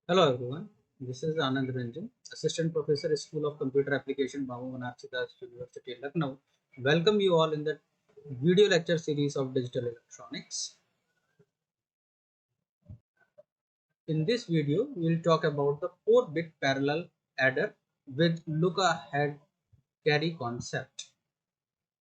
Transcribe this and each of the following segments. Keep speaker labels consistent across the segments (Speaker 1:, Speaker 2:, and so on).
Speaker 1: Hello everyone, this is Anand Ranjan, Assistant Professor, School of Computer Application, Babu Banarsidas University, Lucknow. Welcome you all in the video lecture series of Digital Electronics. In this video, we will talk about the 4-bit parallel adder with look-ahead carry concept.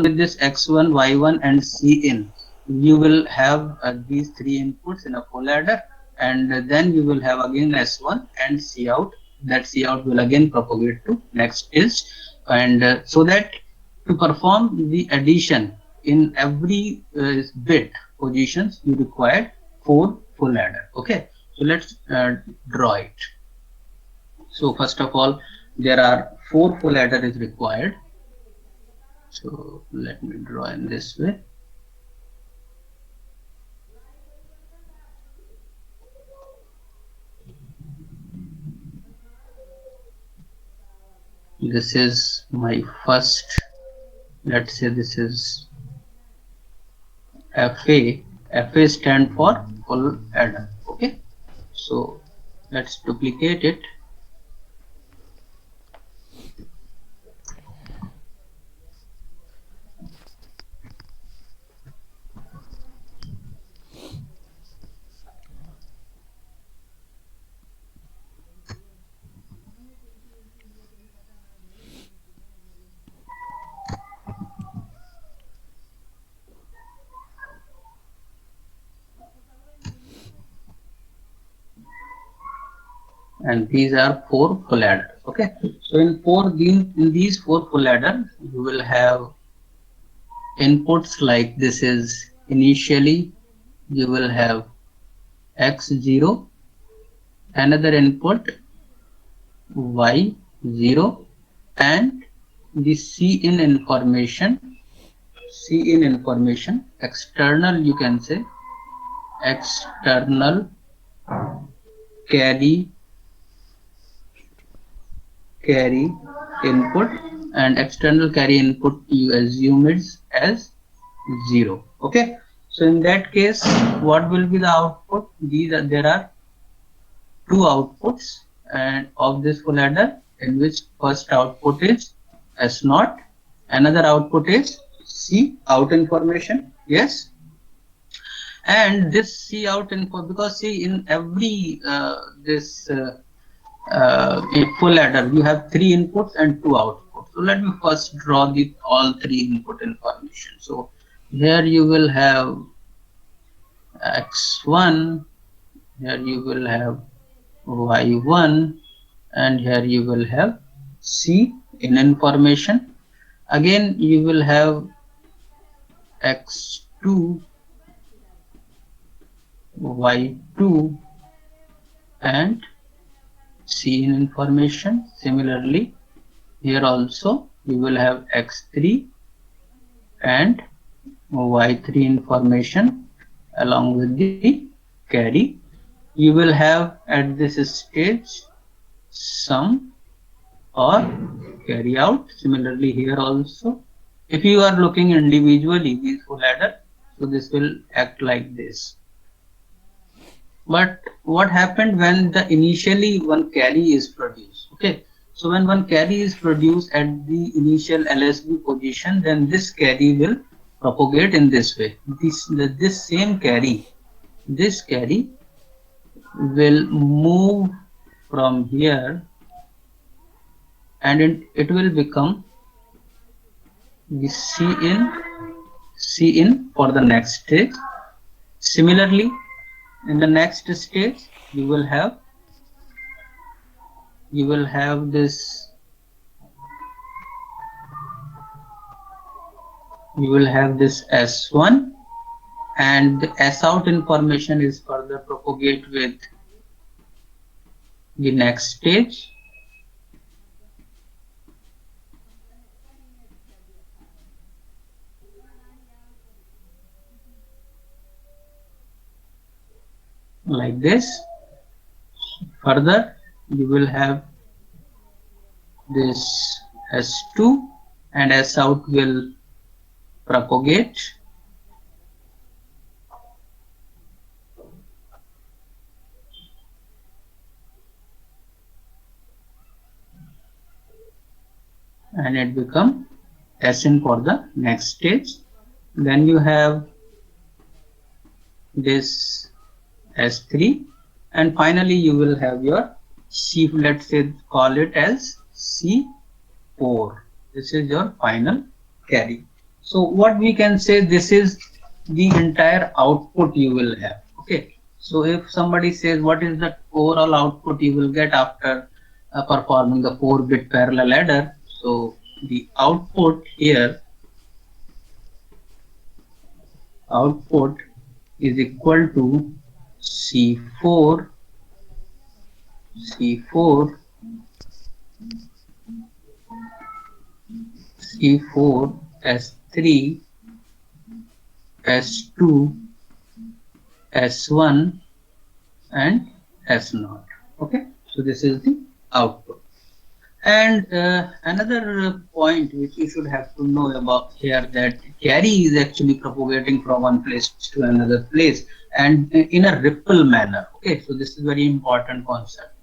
Speaker 2: With this x1, y1 and cin, you will have these three inputs in a full adder, and then you will have again s1 and cout. That cout will again propagate to next stage, and so that to perform the addition in every bit positions, you require 4 full adder. Okay, so let's draw it. So first of all, there are 4 full adder is required. So let me draw in this way. This is my first, let's say this is FA. FA stand for full adder. Okay, so let's duplicate it. And these are 4 full adders. Okay, so in these 4 full adders, you will have inputs like this is initially you will have x0, another input y0, and the cin information external, you can say external carry input, and external carry input you assume it as 0. Okay, so in that case what will be the output? There are 2 outputs and of this full adder, in which first output is S0, another output is C out information. Yes, and this C out info, because see in every full adder you have 3 inputs and 2 outputs. So let me first draw the all 3 input information. So here you will have x1, here you will have y1, and here you will have C in information. Again you will have x2, y2, and C in information. Similarly, here also you will have x3 and y3 information along with the carry. You will have at this stage sum or carry out. Similarly here also, if you are looking individually these full adder, so this will act like this. But what happened when the initially one carry is produced? Okay, so when one carry is produced at the initial LSB position, then this carry will propagate in this way. This same carry, this carry will move from here, and it will become the C in for the next stage. Similarly, in the next stage you will have this, you will have this S1, and the S out information is further propagate with the next stage. Like this. Further you will have this S2, and S out will propagate. and it become Sn for the next stage. Then you have this S3, and finally you will have your C, let's say call it as C4. This is your final carry. So what we can say, this is the entire output you will have. Okay, so if somebody says what is the overall output you will get after performing the 4-bit parallel adder, so the output here, output is equal to C4, C4, C4, S3, S2, S1 and S0. Okay, so this is the output. And another point which you should have to know about here, that carry is actually propagating from one place to another place and in a ripple manner. Okay, so this is very important concept.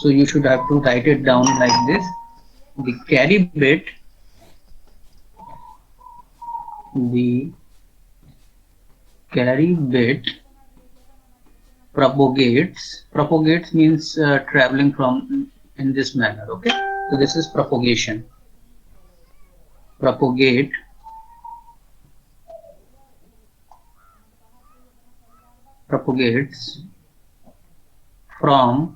Speaker 2: So you should have to write it down like this. The carry bit, the carry bit propagates means traveling from in this manner. Okay, so this is propagation. Propagates from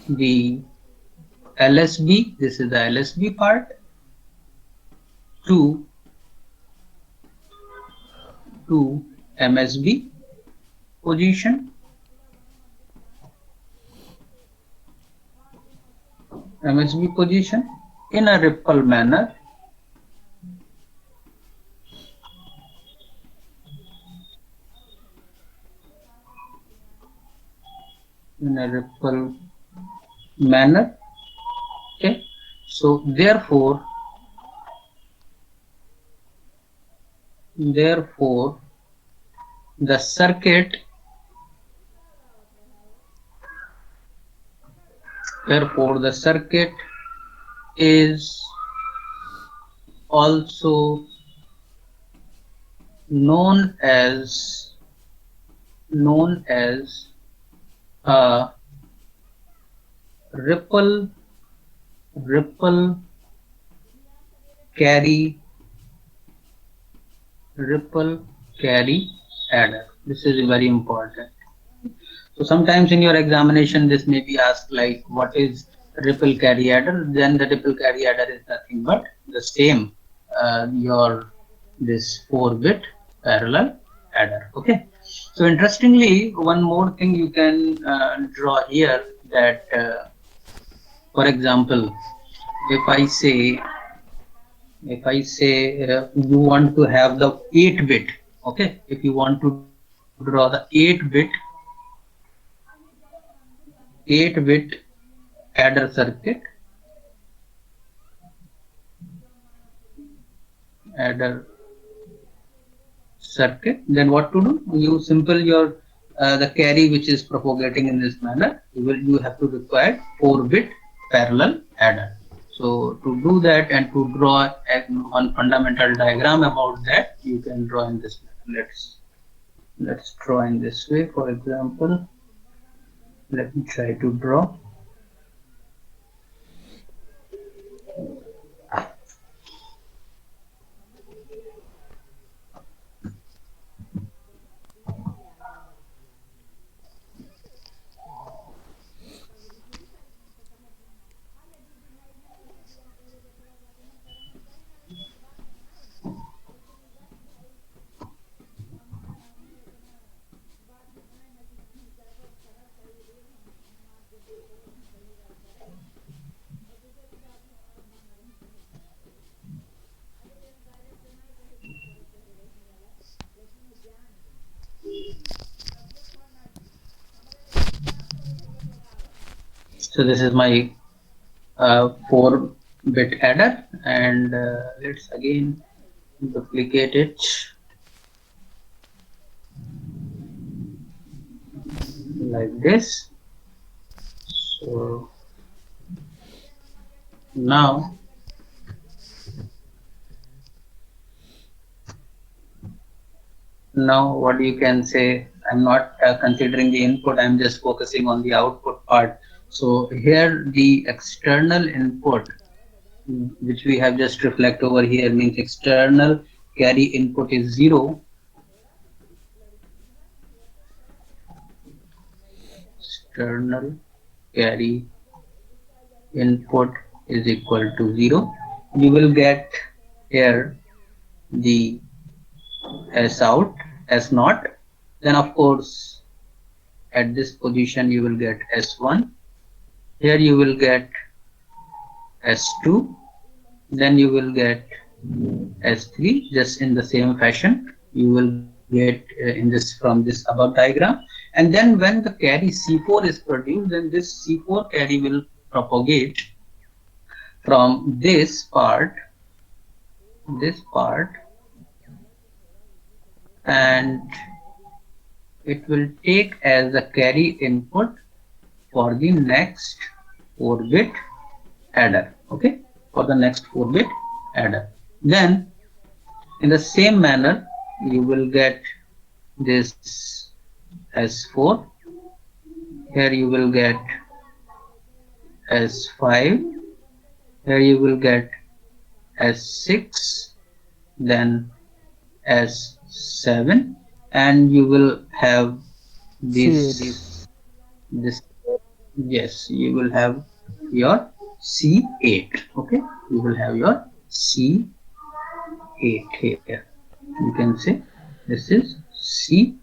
Speaker 2: the LSB, this is the LSB part, to MSB position, in a ripple manner. Okay, so therefore the circuit is also known as a ripple carry adder. This is very important. So sometimes in your examination this may be asked like what is ripple carry adder. Then the ripple carry adder is nothing but the same your this 4-bit parallel adder. Okay, so interestingly, one more thing you can draw here, that for example, if I say you want to have the 8-bit, okay, if you want to draw the 8-bit adder circuit, then what to do? You simple your the carry which is propagating in this manner, you have to require 4-bit parallel adder. So to do that and to draw one fundamental diagram about that, you can draw in this manner. Let's draw in this way. For example, let me try to draw. So this is my 4-bit adder, and let's again duplicate it like this. So Now what you can say, I'm not considering the input, I'm just focusing on the output part. So here the external input, which we have just reflect over here, means external carry input is 0. External carry input is equal to 0. You will get here the S out, S naught. Then of course at this position you will get S1. Here you will get S2. Then you will get S3, just in the same fashion you will get in this from this above diagram. And then when the carry C4 is produced, then this C4 carry will propagate from this part, and it will take as a carry input for the next 4-bit adder. Okay, for the next 4-bit adder. Then in the same manner you will get this S4. Here you will get S5. Here you will get S6, then S7, and you will have this, yes, you will have your C8. Okay, you will have your C8 here. You can say this is C8.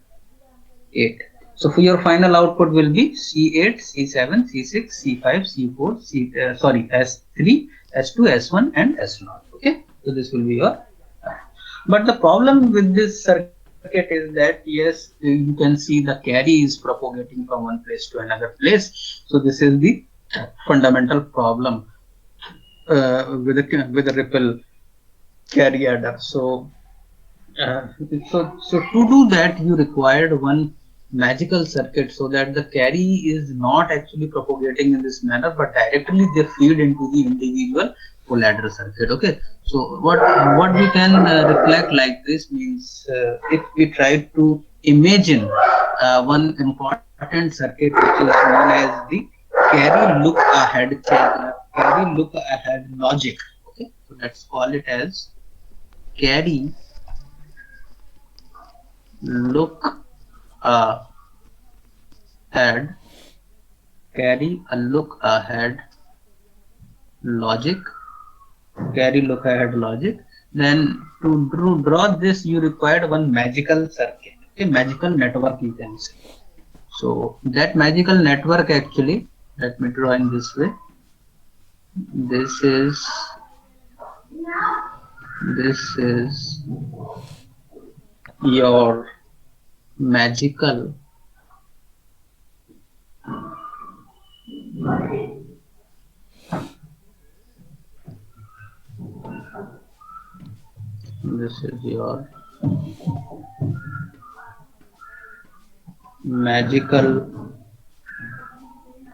Speaker 2: So for your final output will be C8, C7, C6, C5, C4, S3, S2, S1, and S0. Okay, so this will be your. But the problem with this circuit is that, yes, you can see the carry is propagating from one place to another place. So this is the fundamental problem with the ripple carry adder. So to do that, you required one magical circuit so that the carry is not actually propagating in this manner, but directly they feed into the individual full adder circuit. Okay, so what we can reflect like this means, if we try to imagine one important circuit which is known as the carry look ahead logic. Okay, so let's call it as carry look ahead logic. Then to draw this you required one magical circuit, a magical network, you can say. So that magical network, actually, let me draw in this way. This is your magical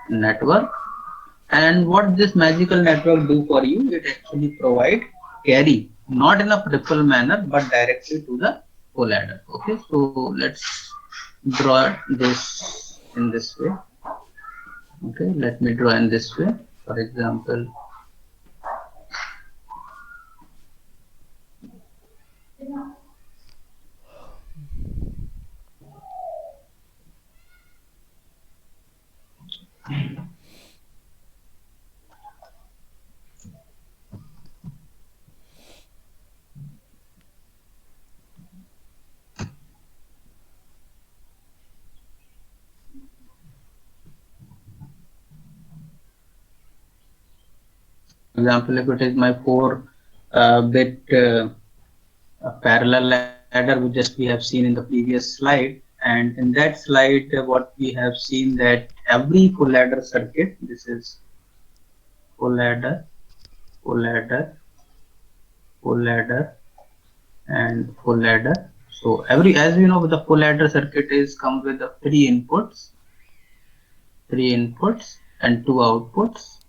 Speaker 2: network. And what this magical network do for you, it actually provide carry, not in a ripple manner, but directly to the full adder. Okay, so let's draw this in this way. Okay, let me draw in this way. For example, if it is my 4-bit parallel ladder, which just we have seen in the previous slide, and in that slide what we have seen that every full adder circuit, this is full adder, and full adder. So as we know, the full adder circuit comes with the 3 inputs and 2 outputs.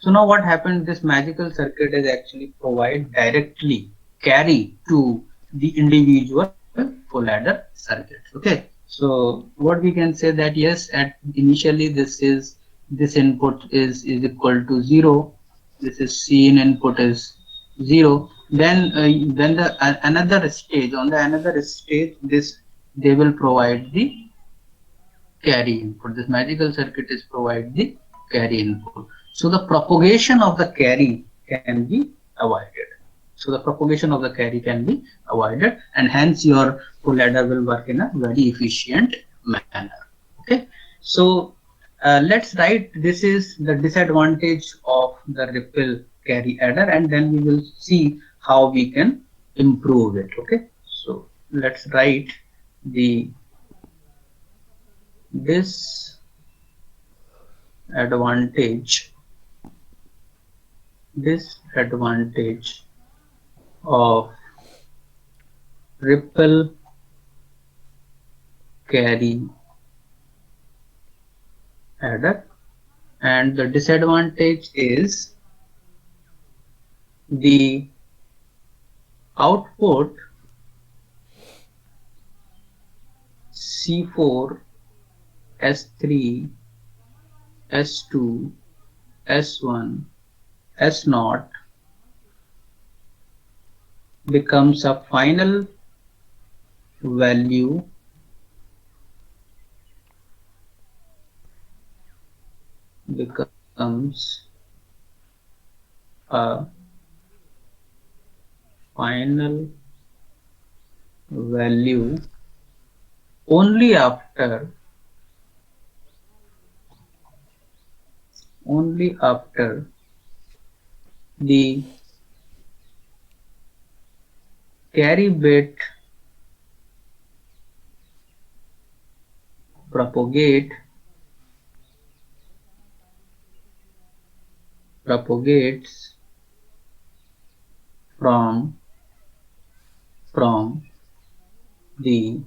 Speaker 2: So now what happened, this magical circuit is actually provide directly carry to the individual full adder circuit. Okay, so what we can say that yes, at initially this input is equal to 0, this is C in input is 0, then another stage, on the another stage, this they will provide the carry input. This magical circuit is provide the carry input. So the propagation of the carry can be avoided. So the propagation of the carry can be avoided, and hence your full adder will work in a very efficient manner. Okay. So let's write, this is the disadvantage of the ripple carry adder, and then we will see how we can improve it. Okay. So let's write the disadvantage of ripple carry adder, and the disadvantage is the output C4 S3 S2 S1 S0 becomes a final value only after the carry bit propagates from the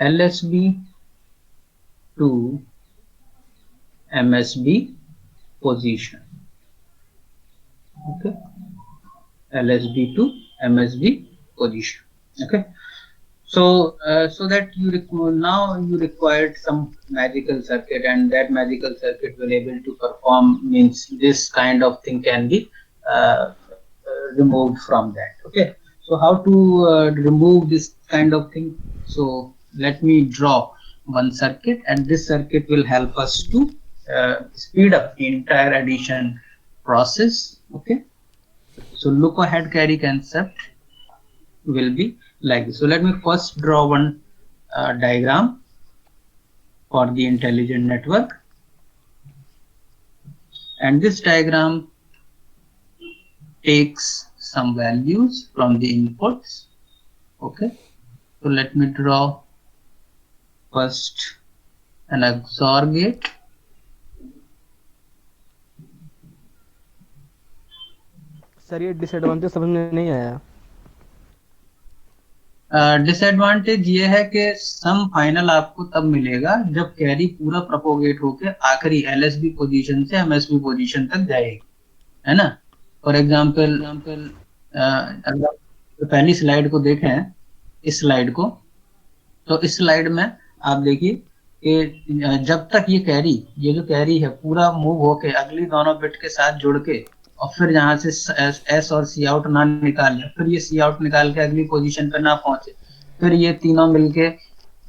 Speaker 2: LSB to MSB position. Okay, LSB to MSB position. Okay, so so that now you required some magical circuit, and that magical circuit will able to perform, means this kind of thing can be removed from that. Okay, so how to remove this kind of thing? So let me draw one circuit, and this circuit will help us to speed up the entire addition process. Okay, so look ahead carry concept will be like this. So let me first draw one diagram for the intelligent network, and this diagram takes some values from the inputs. Okay, so let me draw first an XOR gate.
Speaker 3: Sir ये disadvantage समझ में नहीं आया.
Speaker 2: Disadvantage ये है कि सम final आपको तब मिलेगा जब कैरी पूरा प्रोपोगेट होके आखिरी LSB पोजीशन से MSB पोजीशन तक जाएगी, है ना. फॉर एग्जांपल अगर पहली स्लाइड को देखें, इस स्लाइड को, तो इस स्लाइड में आप देखिए कि जब तक ये जो कैरी है पूरा मूव होके अगली दोनों बिट के साथ जुड़ के और फिर जहां से एस और सी आउट ना निकाले, फिर ये सी आउट निकाल के अगली पोजीशन पे ना पहुंचे, फिर ये तीनों मिलके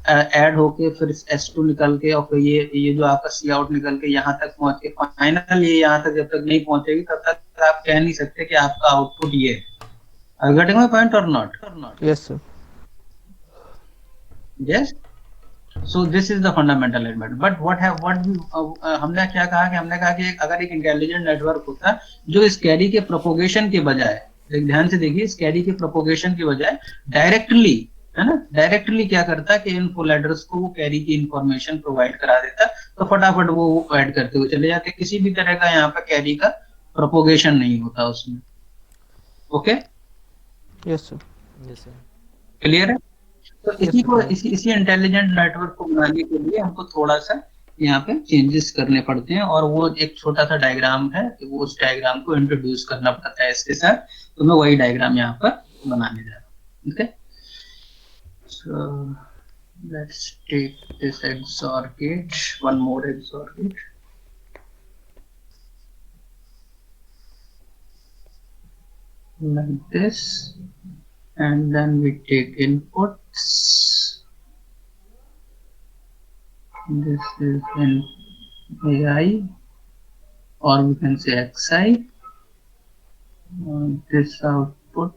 Speaker 2: ऐड होके फिर S2 निकल के और फिर ये जो आपका सी आउट निकल के यहाँ तक पहुंच के फाइनल ये यहाँ तक जब तक नहीं पहुंचेगी तब तक आप कह नहीं सकते कि आपका आउटपुट ये है. Are you getting my point or not?
Speaker 3: Yes sir.
Speaker 2: Yes. So this is the fundamental element. But हमने क्या कहा कि हमने कहा कि अगर एक इंटेलिजेंट नेटवर्क होता जो इस कैरी के प्रोपोगेशन के बजाय, ध्यान से देखिए, इस कैरी के प्रोपोगेशन के बजाय डायरेक्टली, है ना, डायरेक्टली क्या करता कि इन फुल एडर्स को वो कैरी की इंफॉर्मेशन प्रोवाइड करा देता, तो फटाफट वो ऐड करते हुए चले जाते, किसी भी तरह का यहाँ पर कैरी का प्रोपोगेशन नहीं होता उसमें. Okay,
Speaker 3: Yes sir.
Speaker 2: क्लियर है. तो इसी को इसी इंटेलिजेंट नेटवर्क को बनाने के लिए हमको थोड़ा सा यहाँ पे चेंजेस करने पड़ते हैं, और वो एक छोटा सा डायग्राम है, वो उस डायग्राम को इंट्रोड्यूस करना पड़ता है इसके साथ। तो मैं वही डायग्राम यहाँ पर बनाने जा रहा हूँ। Okay, so let's take this XOR gate, one more XOR gate. Like this, and then we take inputs. This is in AI, or we can say XI. This output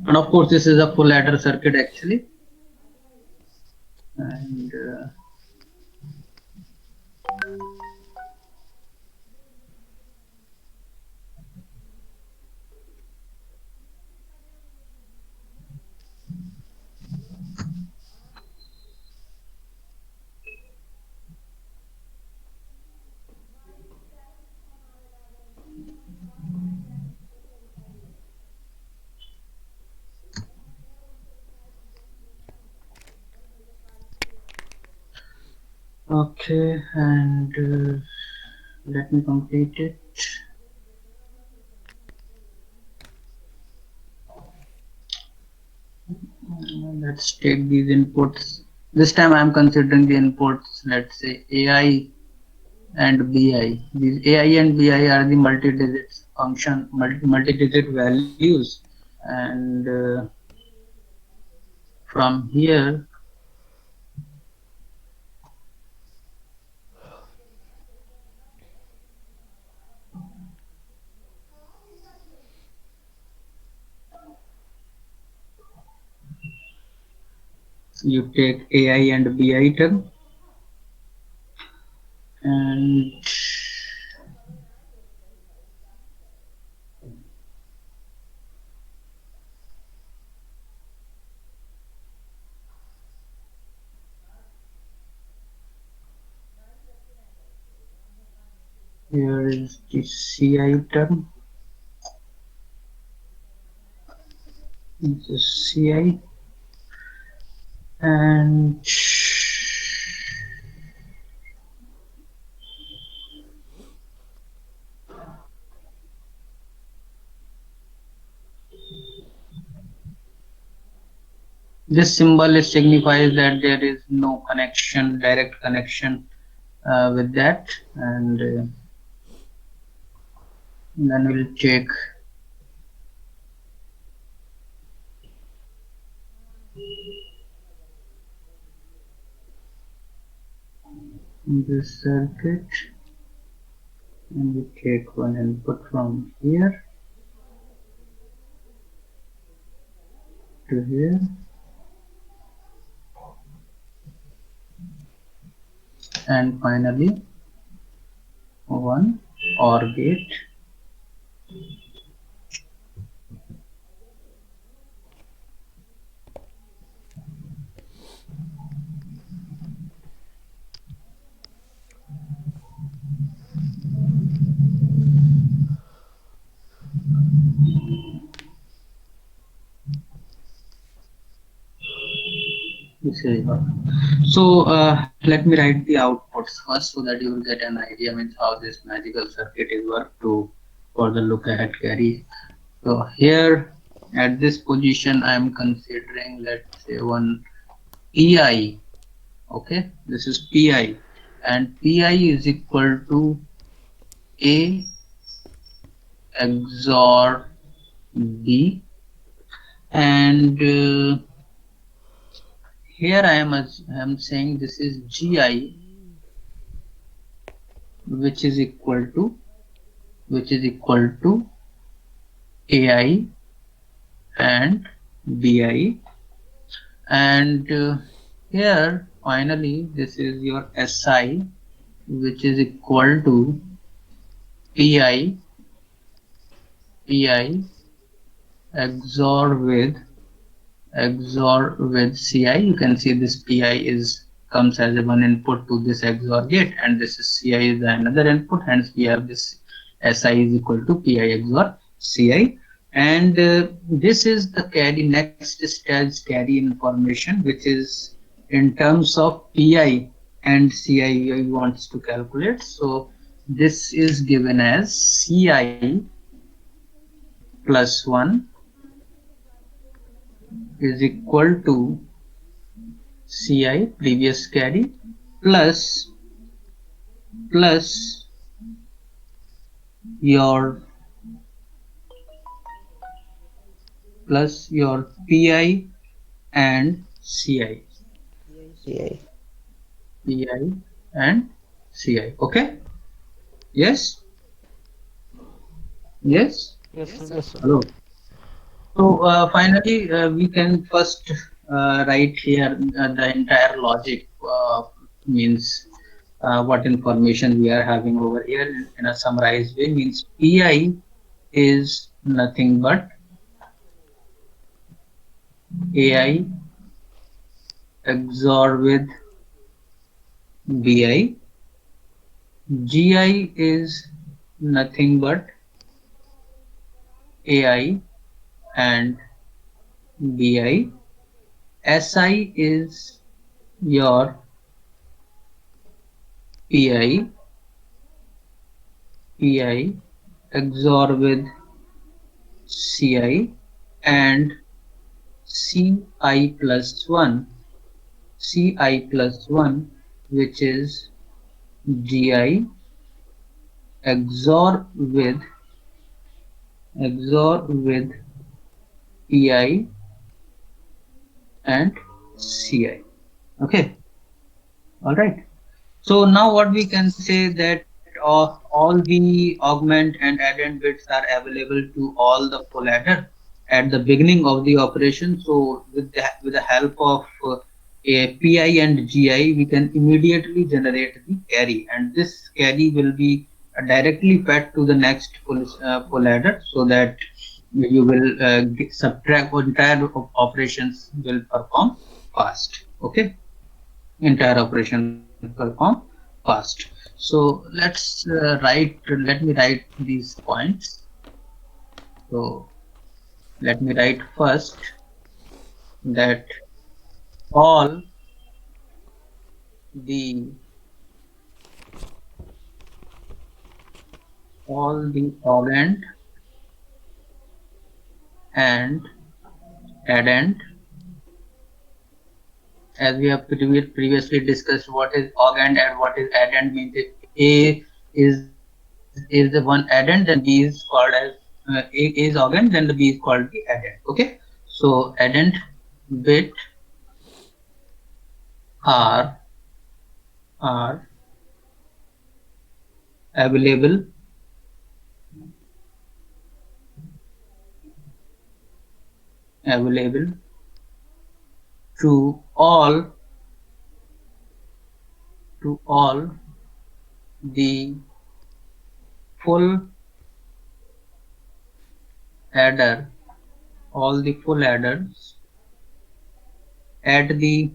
Speaker 2: and of course this is a full adder circuit actually, and okay, and let me complete it. Let's take these inputs. This time I am considering the inputs, let's say AI and BI. These AI and BI are the multi-digit function, multi-digit values, and from here you take AI and BI term, and here is the CI term. This is CI, and this symbol signifies that there is no connection, direct connection with that, and then we'll check this circuit, and we take one input from here to here, and finally one OR gate. This is what. So let me write the outputs first so that you will get an idea means how this magical circuit is worked to further look ahead carry. So here at this position I am considering, let's say, one PI. Okay, this is PI, and PI is equal to A XOR B, and here I am saying this is GI, which is equal to AI and BI, and here finally this is your SI, which is equal to PI XOR with CI. You can see this PI is comes as a one input to this XOR gate, and this is Ci is another input. Hence, we have this Si is equal to Pi XOR Ci, and this is the carry next stage carry information, which is in terms of Pi and Ci we wants to calculate. So this is given as Ci plus 1 is equal to Ci previous carry plus your Pi and Ci.
Speaker 3: CI.
Speaker 2: Pi and Ci. Okay. Yes. Yes.
Speaker 3: Yes, sir. Yes, sir.
Speaker 2: Hello. So finally, we can first write here the entire logic, means what information we are having over here in a summarized way. Means Pi is nothing but Ai XOR with Bi. Gi is nothing but Ai and Bi. Si is your Pi XOR with Ci, and Ci plus 1, which is Gi XOR with Pi and Ci. Okay. All right. So now what we can say that all the augment and addend bits are available to all the full adder at the beginning of the operation. So with the help of a Pi and Gi, we can immediately generate the carry, and this carry will be directly fed to the next full adder, so that you will subtract entire operations will perform fast. Okay, entire operation perform fast. So let's let me write these points. So let me write first that all the augment and addend, as we have previously discussed what is augment and what is addend. Means if A is the one addend, then B is called as A is augment, then the B is called the addend. Okay, so addend bit are available to all the full adder, all the full adders at the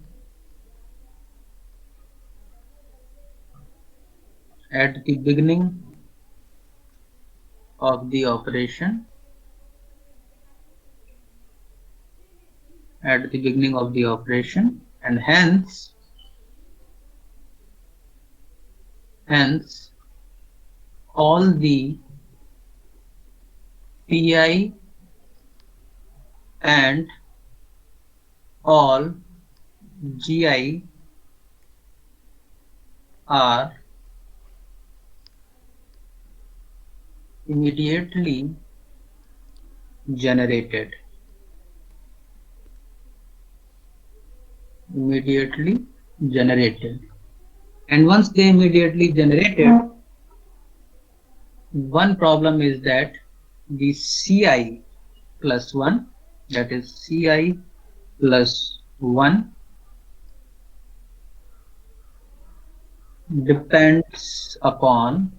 Speaker 2: beginning of the operation, and hence all the Pi and all Gi are immediately generated. And once they immediately generated, one problem is that the Ci plus 1, that is Ci plus 1, depends upon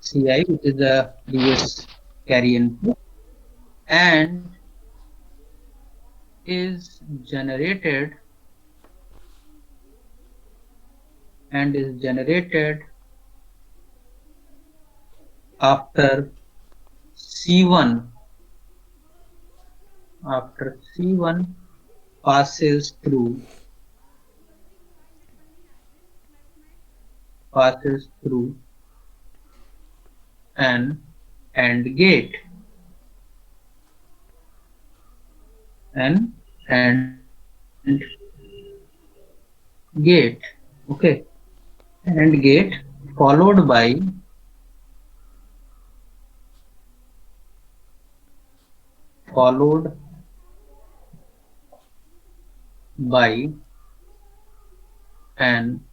Speaker 2: Ci, which is the previous carry input, and is generated after C1 passes through an AND gate. Okay, AND gate followed by an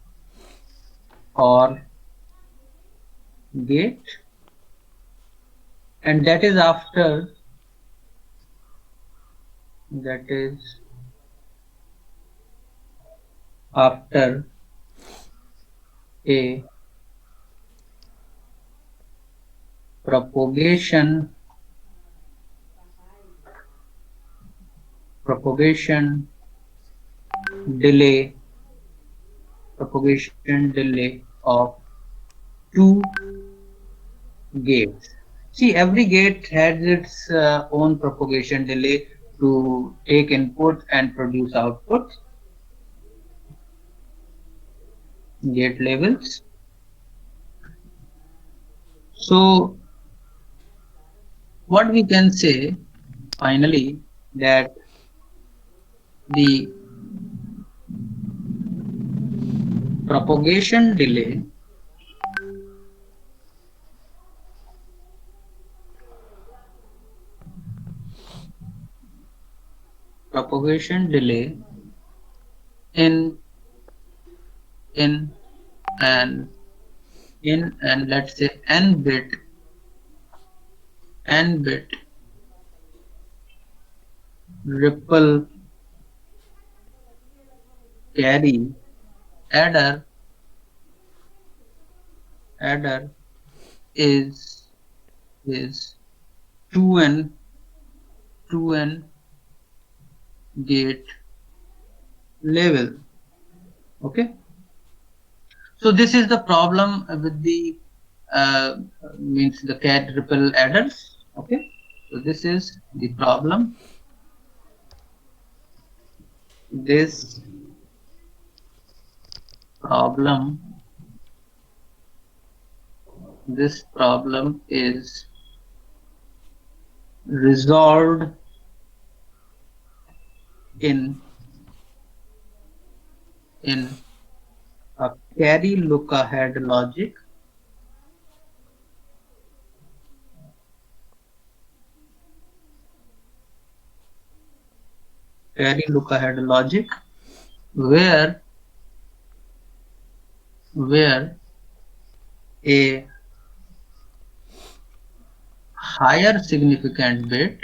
Speaker 2: OR gate, and that is after a propagation delay of 2 gates. See, every gate has its own propagation delay to take input and produce output. Gate levels. So what we can say finally, that the propagation delay in an let's say n bit ripple carry adder is 2n gate level. Okay, so this is the problem with the means the CAD ripple adders. Okay, so this is the problem. This problem is resolved in a carry look ahead logic. Where a higher significant bit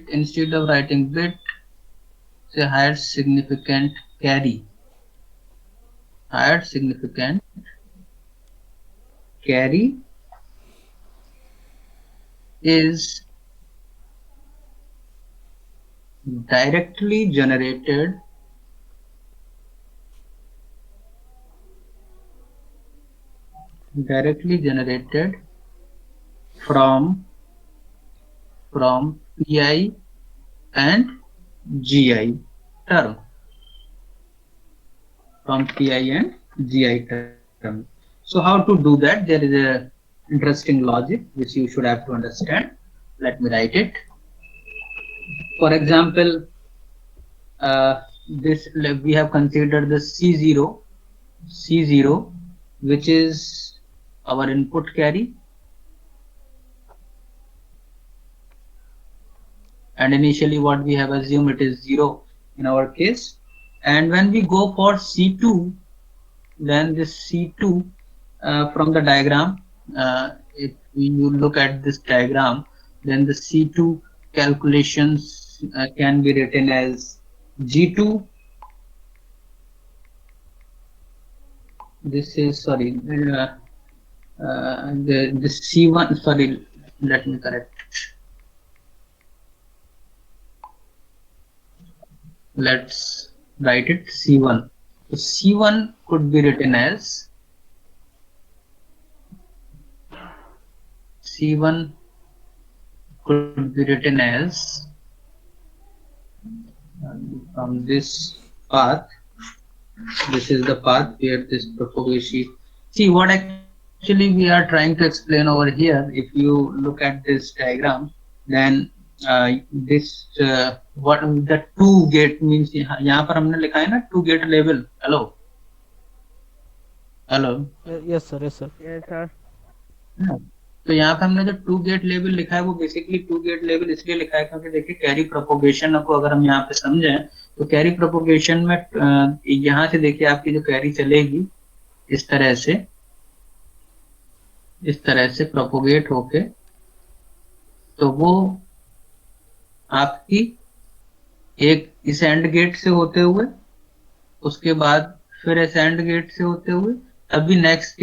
Speaker 2: instead of writing bit, say higher significant carry is directly generated from PI and GI term. So how to do that? There is a interesting logic which you should have to understand. Let me write it. For example, this we have considered the C0, which is our input carry, and initially what we have assumed it is 0 in our case. And when we go for C2, then this C2 from the diagram, if you look at this diagram, then the C2 calculations can be written as G2 this is sorry the C1, sorry, let me correct. Let's write it C1. So C1 could be written as C1 could be written as from this path. This is the path where this propagation. See what actually we are trying to explain over here. If you look at this diagram, then this what the two gate means. यहाँ पर हमने लिखा है ना two gate level. Hello.
Speaker 3: Yes sir yes sir
Speaker 2: तो यहाँ पे हमने जो टू गेट लेवल लिखा है वो बेसिकली टू गेट लेवल इसलिए लिखा है क्योंकि देखिए कैरी प्रोपोगेशन को अगर हम यहाँ पे समझें तो कैरी प्रोपोगेशन में यहाँ से देखिए आपकी जो कैरी चलेगी इस तरह से प्रोपोगेट होके तो वो आपकी एक इस एंड गेट से होते हुए उसके बाद फिर इस एंड गेट से होते हुए अभी नेक्स्ट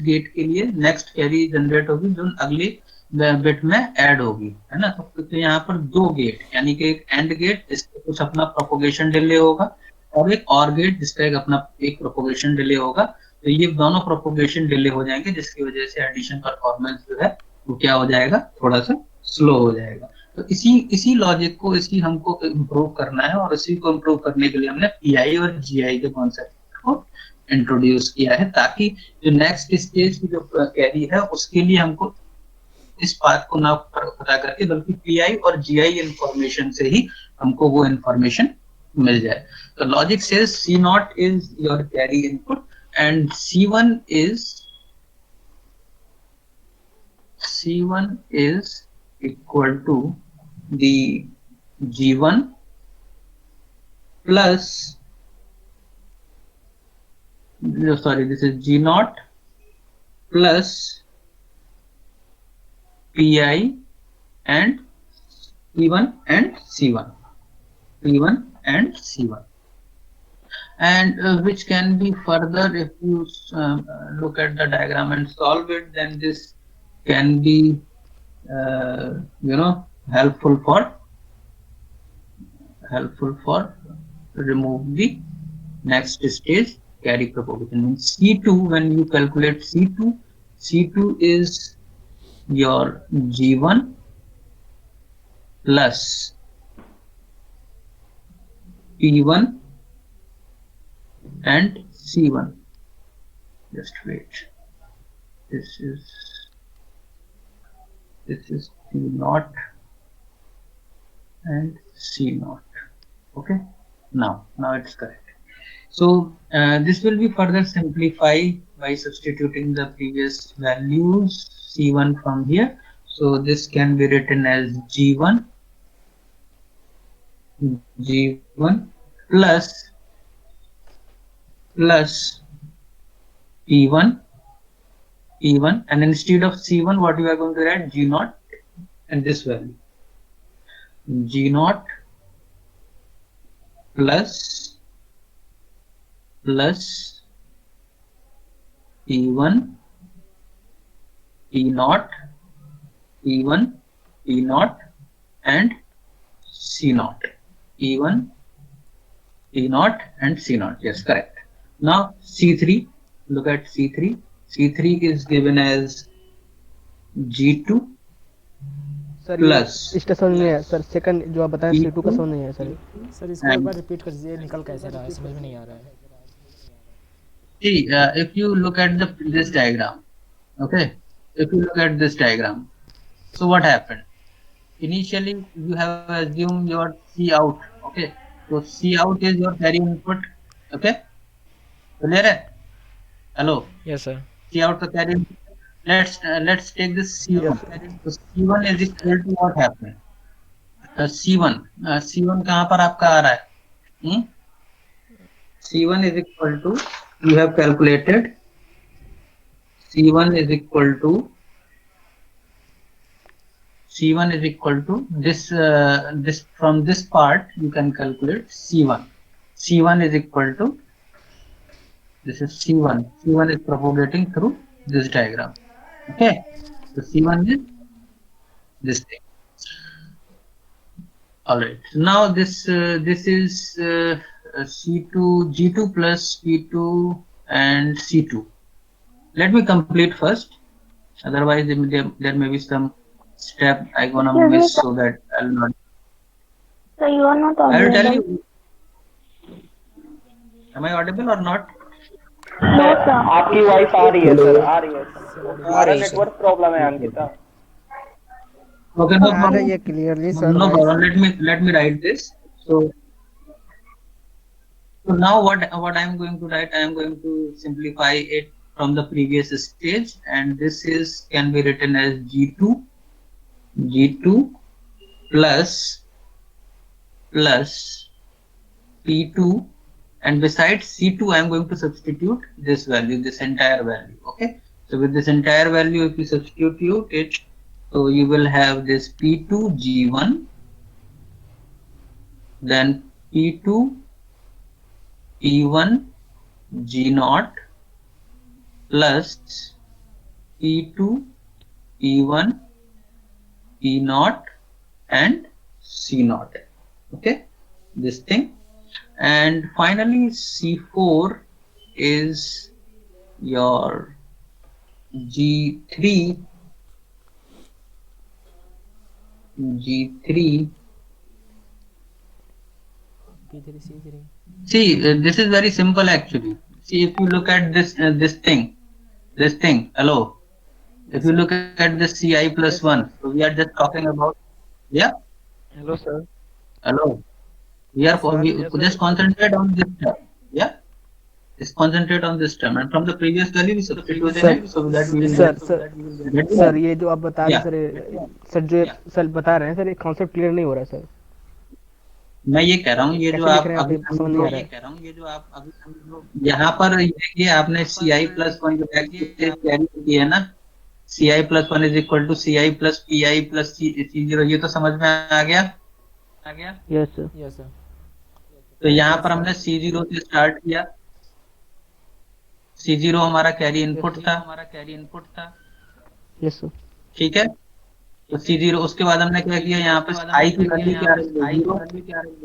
Speaker 2: गेट के लिए नेक्स्ट कैरी जनरेट होगी जो अगली बिट में ऐड होगी, है ना। तो यहाँ पर दो गेट यानी कि एक एंड गेट जिसका कुछ अपना प्रोपोगेशन डिले होगा और एक और गेट जिसका एक प्रोपोगेशन डिले होगा। तो ये दोनों प्रोपोगेशन डिले हो जाएंगे जिसकी वजह से एडिशन परफॉर्मेंस जो है वो क्या हो जाएगा, थोड़ा सा स्लो हो जाएगा। तो इसी लॉजिक को हमको इम्प्रूव करना है और इसी को इम्प्रूव करने के लिए हमने पीआई और जीआई के कॉन्सेप्ट को इंट्रोड्यूस किया है ताकि जो नेक्स्ट स्टेज की जो कैरी है उसके लिए हमको इस बात को ना पता करके बल्कि पीआई और जीआई इंफॉर्मेशन से ही हमको वो इंफॉर्मेशन मिल जाए। तो logic says C not is your carry input and C1 is equal to the G1 plus this is G0 plus PI and P1 and C1, and which can be further, if you look at the diagram and solve it, then this can be helpful for remove the next stage carry propagation. C2, when you calculate C2 is your G1 plus P1 and C1. Just wait. This is P0 and C0. Okay. Now it's correct. So this will be further simplified by substituting the previous values C1 from here. So this can be written as G1 plus P1, and instead of C1 what you are going to write G0 and this value G0 plus P1 P0 and C0, P1 P0 and C0. Yes, correct. Now C3, look at C3. C3 is given as G2
Speaker 3: sir
Speaker 2: plus
Speaker 3: इसका समझ नहीं आया sir, second जो आप बताएं C2 का समझ नहीं आया सर।
Speaker 4: सर इसको एक बार रिपीट कर दीजिए, निकल कैसे रहा है समझ में नहीं आ रहा है।
Speaker 2: See, if you look at this diagram, okay, if you look at this diagram, so what happened? Initially you have assumed your C out, okay, so C out is your carry input, okay, clear है? Hello,
Speaker 4: yes sir.
Speaker 2: C out का carry input. Let's take this C1. So C1 is equal to what happened? C1 कहाँ पर आपका आ रहा है? C1 is equal to, you have calculated C1 is equal to this from this part you can calculate C1 is equal to This is C1. C1 is propagating through this diagram. Okay. So C1 is this thing. All right. So now this is C2 G2 plus P2 and C2. Let me complete first. Otherwise, there may be some step I gonna miss, so that I'll not.
Speaker 5: So you are not
Speaker 2: I will tell
Speaker 5: audible.
Speaker 2: you. Am I audible or not?
Speaker 5: No, sir.
Speaker 6: आपकी voice आ रही है sir, आ रही है sir, हमारा network problem है Ankita.
Speaker 2: Okay, no
Speaker 3: आ
Speaker 2: problem.
Speaker 3: रही है clearly sir
Speaker 2: No
Speaker 3: voice.
Speaker 2: problem. Let me write this. So now what I am going to write, I am going to simplify it from the previous stage, and this can be written as G2 plus P2, and besides C2 I am going to substitute this value, this entire value. Okay, so with this entire value, if you substitute it, so you will have this P2 G1, then P2 P1 G0 plus P2 P1 P0 and C0. Okay, this thing. And finally C4 is your G3
Speaker 4: P3 C3
Speaker 2: See, this is very simple actually. See, if you look at this thing, hello, if you look at this Ci plus 1, so we are just talking about, yeah,
Speaker 3: hello sir.
Speaker 2: hello, we just concentrate on this term, yeah, just concentrate on this term, and from the previous value we substitute it, so that we will get
Speaker 3: sir ये जो आप बता रहे
Speaker 2: Yeah.
Speaker 3: हैं sir जो sir बता रहे हैं सर, ये कॉन्सेप्ट क्लियर नहीं हो रहा है सर।
Speaker 2: मैं ये कह रहा हूँ, ये
Speaker 3: कैसे
Speaker 2: जो
Speaker 3: लिख
Speaker 2: आप
Speaker 3: रहे हैं आप,
Speaker 2: अभी
Speaker 3: ये समझ नहीं आ रहा है।
Speaker 2: कह रहा हूँ, ये जो आप अभी यहाँ पर देखिए आपने Ci plus 1 कैरी की है ना, Ci plus 1 is equal to Ci plus Pi plus C0, ये तो समझ में आ गया।
Speaker 3: Yes sir.
Speaker 4: Yes sir.
Speaker 2: तो यहाँ पर हमने C0 से स्टार्ट किया, C0 हमारा कैरी इनपुट था,
Speaker 3: यस सर।
Speaker 2: ठीक है। तो C0 उसके बाद हमने क्या किया, यहाँ पे I की वैल्यू क्या रही है,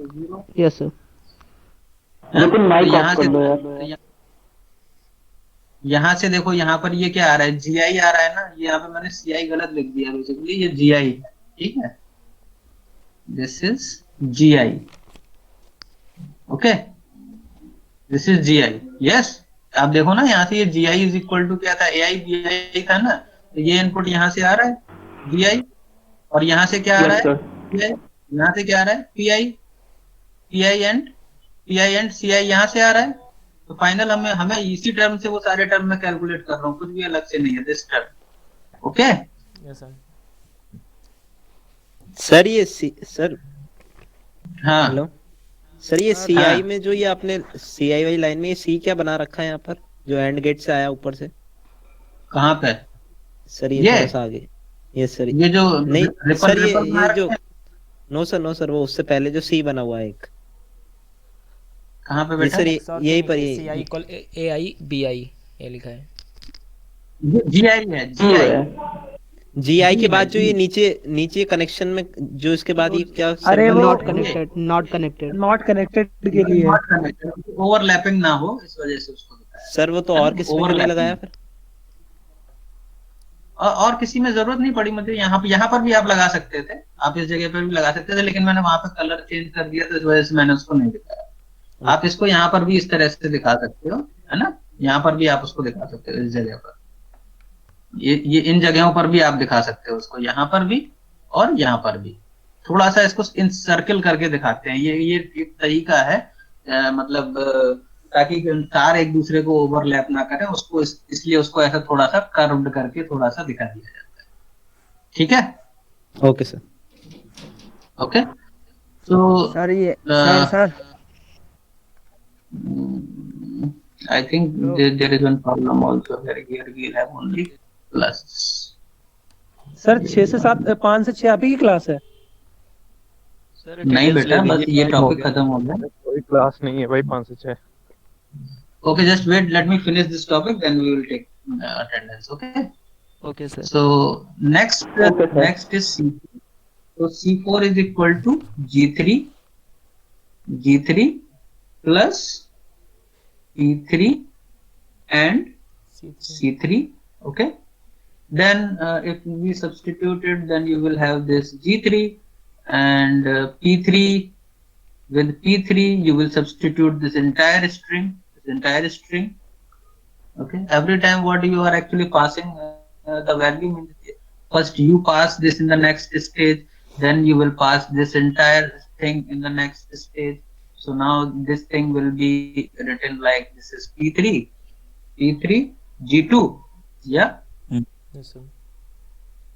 Speaker 2: 0।
Speaker 3: Yes sir.
Speaker 6: लेकिन माइक
Speaker 2: यहाँ
Speaker 6: ऑफ कर
Speaker 2: से
Speaker 6: दो यार।
Speaker 2: यहाँ से देखो, यहाँ पर ये क्या आ रहा है, Gi आ रहा है ना, ये यहाँ पे मैंने Ci गलत लिख दिया बेसिकली, ये Gi है, ठीक है, this is Gi, okay, this is Gi, yes. आप देखो ना, यहाँ से ये Gi इज इक्वल टू क्या था, Ai Bi था ना, तो ये इनपुट यहाँ से आ रहा है Gi, और यहाँ से क्या आ रहा है Pi, यहाँ से क्या आ रहा है Pi एंड Ci यहाँ से आ रहा है। तो फाइनल हमें इसी टर्म से वो सारे टर्म में कैलकुलेट कर रहा हूँ, कुछ भी अलग से नहीं है, this term, okay.
Speaker 4: Yes sir.
Speaker 7: Sir ये सर
Speaker 2: हाँ,
Speaker 7: हेलो सर, ये
Speaker 2: हाँ।
Speaker 7: CI में जो ये आपने CI वाली लाइन में ये C क्या बना रखा है यहाँ पर, जो एंड गेट से आया ऊपर से?
Speaker 2: कहाँ पे
Speaker 7: सर ये
Speaker 2: ये?
Speaker 7: थोड़ा सा आगे, ये सर
Speaker 2: ये जो
Speaker 7: नहीं
Speaker 2: रिपल
Speaker 7: सर,
Speaker 2: रिपल बना
Speaker 7: ये जो
Speaker 2: रखे हैं?
Speaker 7: नो सर, वो उससे पहले जो C बना हुआ है एक,
Speaker 2: कहाँ पे
Speaker 7: ये
Speaker 2: बेटा,
Speaker 7: सर यही पर
Speaker 4: CI
Speaker 7: ये
Speaker 4: इक्वल AI BI ये लिखा है।
Speaker 2: GI है,
Speaker 7: GI के बाद जो ये नीचे कनेक्शन में जो इसके बाद ये क्या
Speaker 3: अरे
Speaker 7: symbol
Speaker 3: नॉट
Speaker 7: है?
Speaker 3: कनेक्टेड के लिए
Speaker 2: ओवरलैपिंग ना हो, इस वजह से उसको दिखाया।
Speaker 7: सर वो तो और किस में क्यों नहीं लगाया फिर?
Speaker 2: और किसी में जरूरत नहीं पड़ी मुझे, यहाँ पर भी आप लगा सकते थे, आप इस जगह पर भी लगा सकते थे, लेकिन मैंने वहां पर कलर चेंज कर दिया, तो इस वजह से मैंने उसको नहीं दिखाया। आप इसको यहाँ पर भी इस तरह से दिखा सकते हो, है ना, यहाँ पर भी आप उसको दिखा सकते हो, इस जगह पर, ये इन जगहों पर भी आप दिखा सकते हो उसको, यहाँ पर भी और यहाँ पर भी। थोड़ा सा इसको इन सर्किल करके दिखाते हैं, ये एक तरीका है, मतलब ताकि तार एक दूसरे को ओवरलैप ना करें, उसको इसलिए उसको ऐसा थोड़ा सा कर्व्ड करके थोड़ा सा दिखा दिया जाता है, ठीक है।
Speaker 7: Okay sir.
Speaker 2: ओके, तो
Speaker 3: सर ये sir
Speaker 2: I think there is one problem also here we have only plus।
Speaker 8: Sir 6 से 7 5 से 6 आप ही की क्लास है?
Speaker 2: नहीं बेटा, बस ये टॉपिक खत्म हो गया,
Speaker 9: कोई क्लास नहीं है भाई 5 से 6।
Speaker 2: Okay, just wait. Let me finish this topic, then we will take attendance. Okay.
Speaker 3: Okay sir
Speaker 2: So next,
Speaker 6: Okay, sir.
Speaker 2: next is C4. So C4 is equal to G3 plus P3 and
Speaker 4: C3
Speaker 2: C3. Okay. Then if we substitute it, then you will have this G3 and P3. With P3, you will substitute this entire string. Okay. Every time what you are actually passing the value means first you pass this in the next stage, then you will pass this entire thing in the next stage. So now this thing will be written like this is P3 G2. Yeah.
Speaker 4: yes sir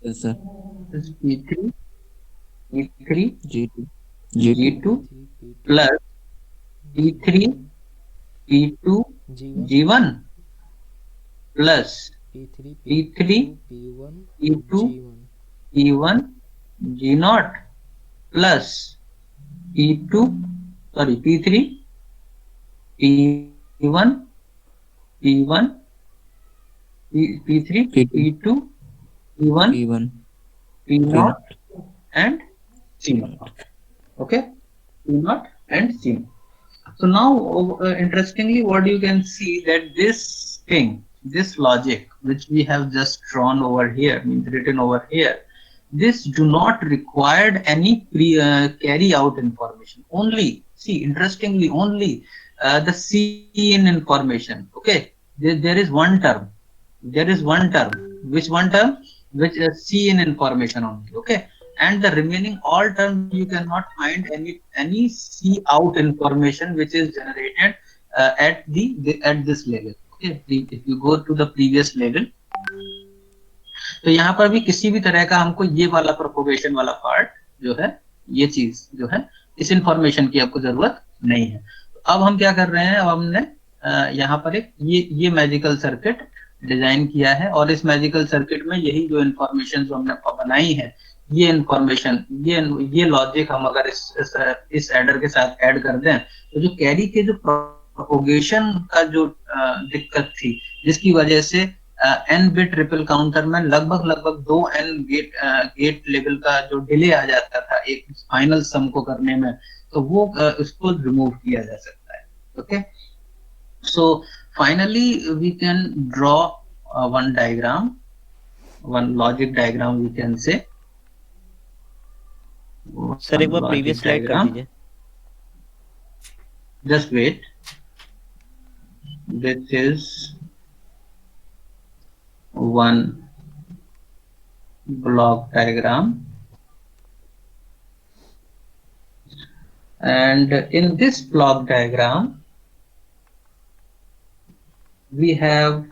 Speaker 9: Yes, sir.
Speaker 2: This is P3
Speaker 9: G2.
Speaker 2: G2
Speaker 4: P3
Speaker 2: plus P3 P2
Speaker 4: G1
Speaker 2: G1 plus
Speaker 4: P3
Speaker 2: P3
Speaker 4: P1
Speaker 2: P2
Speaker 4: G1
Speaker 2: P1 G0 plus P2 sorry P3 P1 P1 P3
Speaker 9: P2.
Speaker 2: P2 P1
Speaker 9: P1.
Speaker 2: P0 and C0. Okay, P0 and C0. So now interestingly what you can see that this thing, this logic which we have just drawn over here, means written over here, this do not required any carry out information. Only, see, interestingly, only the C in information. Okay, there is one term. There is one term. Which one term? Which is C in information only. Okay, and the remaining all terms you cannot find any C out information which is generated at this level. Okay, if you go to the previous level, तो यहाँ पर भी किसी भी तरह का हमको ये वाला प्रोपोगेशन वाला पार्ट जो है, ये चीज जो है, इस इंफॉर्मेशन की आपको जरूरत नहीं है. अब हम क्या कर रहे हैं, अब हमने यहाँ पर एक ये मैजिकल सर्किट डिजाइन किया है और इस मैजिकल सर्किट में यही जो इंफॉर्मेशन जो हमने बनाई है, ये इंफॉर्मेशन, ये लॉजिक हम अगर इस एडर के साथ ऐड कर दें तो जो कैरी के जो प्रोपोगेशन का जो दिक्कत थी, जिसकी वजह से n बिट ट्रिपल काउंटर में लगभग 2n गेट लेवल का जो डिले आ जाता था एक फाइनल सम को करने में, तो वो उसको रिमूव किया जा सकता है. Okay, so finally we can draw one diagram, one logic diagram we can say.
Speaker 7: Sir एक बार प्रीवियस स्लाइड कर दीजिए.
Speaker 2: Just wait. This is one block diagram, and in this block diagram we have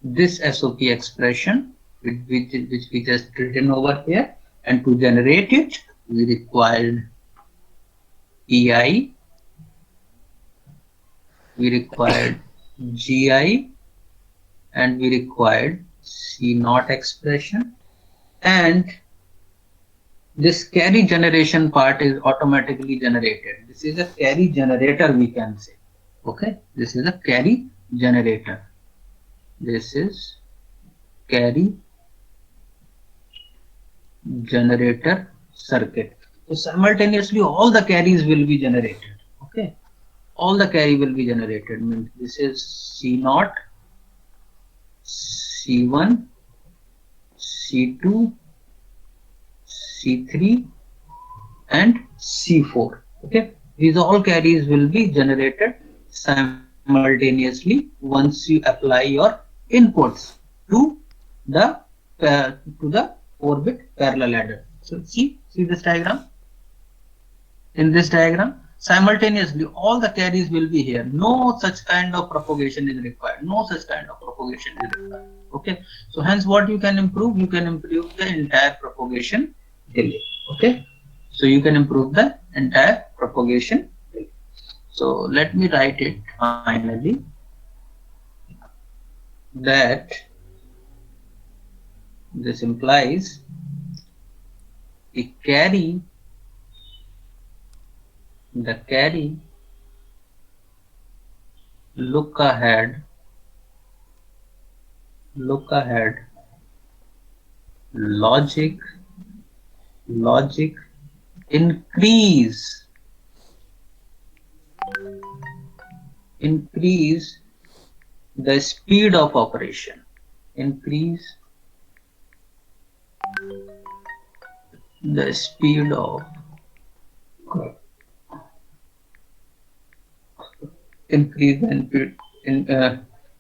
Speaker 2: this SOP expression which we just written over here, and to generate it we required EI, we required GI, and we required C0 expression, and this carry generation part is automatically generated. This is a carry generator, we can say. Okay, this is a carry generator. This is carry generator circuit. So simultaneously all the carries will be generated. Okay, all the carry will be generated. Means this is C0, C1, C2, C3 and C4. Okay, these all carries will be generated simultaneously once you apply your inputs to the 4-bit parallel adder. So see this diagram. In this diagram, simultaneously all the carries will be here. No such kind of propagation is required. No such kind of propagation is required. Okay, so hence what you can improve? You can improve the entire propagation delay. Okay, so you can improve the entire propagation delay. So let me write it finally, that this implies the carry look ahead logic increase the speed of operation. Increase the speed of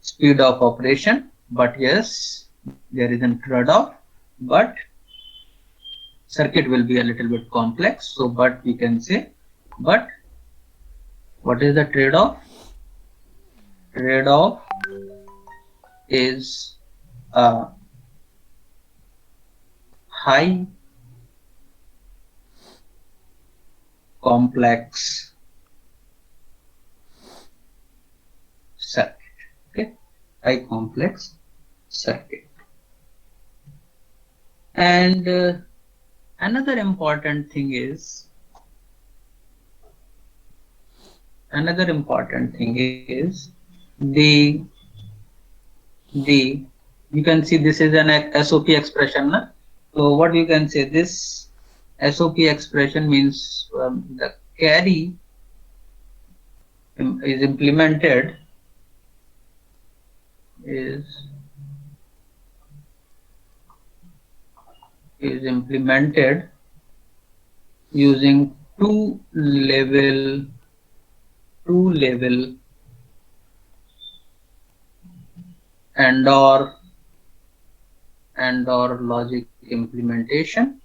Speaker 2: speed of operation, but yes, there is a trade-off, but circuit will be a little bit complex. So, but we can say, but what is the trade-off? Trade-off is a high complex circuit. Okay, high complex circuit. And another important thing is the you can see this is an SOP expression. Na? So what you can say, this SOP expression means the carry is implemented using two level and or logic implementation.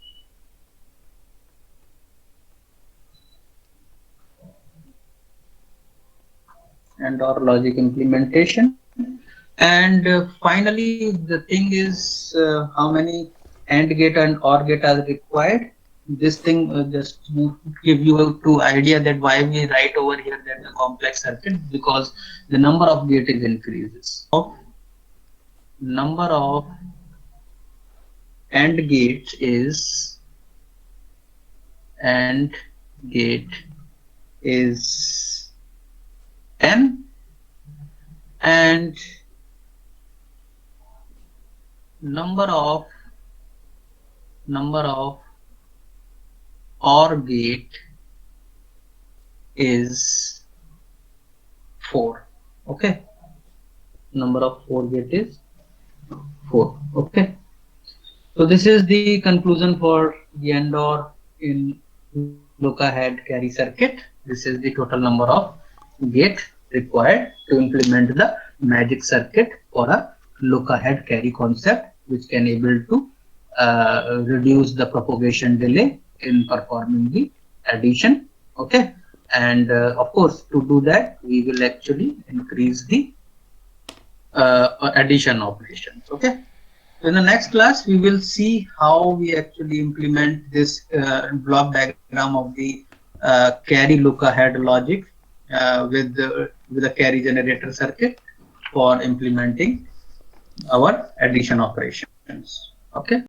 Speaker 2: And finally, the thing is how many AND gate and OR gate are required. This thing just to give you two idea that why we write over here that the complex circuit, because the number of gate is increases. Number of AND gate is n, and number of OR gate is 4. Okay, number of OR gate is 4. Okay, so this is the conclusion for the AND OR in look ahead carry circuit. This is the total number of gate required to implement the magic circuit for a look ahead carry concept, which can able to reduce the propagation delay in performing the addition. Okay, and of course, to do that we will actually increase the addition operations. Okay, so in the next class we will see how we actually implement this block diagram of the carry look ahead logic with a carry generator circuit for implementing our addition operations. Okay.